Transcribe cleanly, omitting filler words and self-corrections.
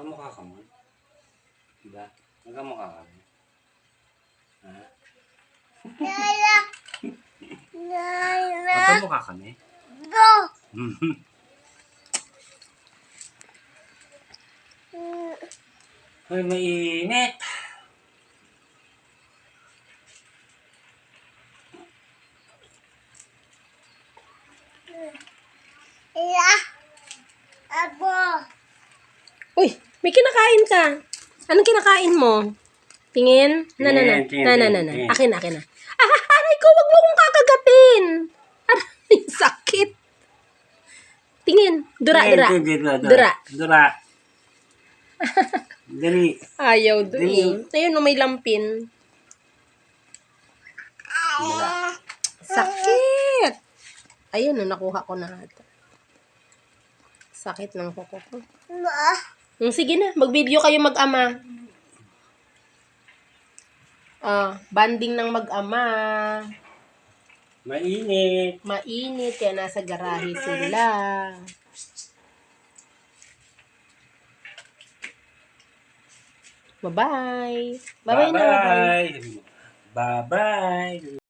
Kamukha ka mo. Diba? Nagkamukha ka mo. Ha? Magkamukha kami? Ay, mainit! Uy, may kinakain ka. Anong kinakain mo? Tingin? Na. Akin na. Aray ko, wag mo akong kakagatin. Aray, sakit. Tingin. Dura. Dali. Ayaw doon. Ayun, may lampin. Dala. Sakit. Ayun, nakuha ko na ito. Sakit ng kuko ko. Sige na, mag-video kayo mag-ama. Banding ng mag-ama. Mainit. Mainit, kaya nasa garahe sila. Bye-bye. Bye-bye na. Bye-bye.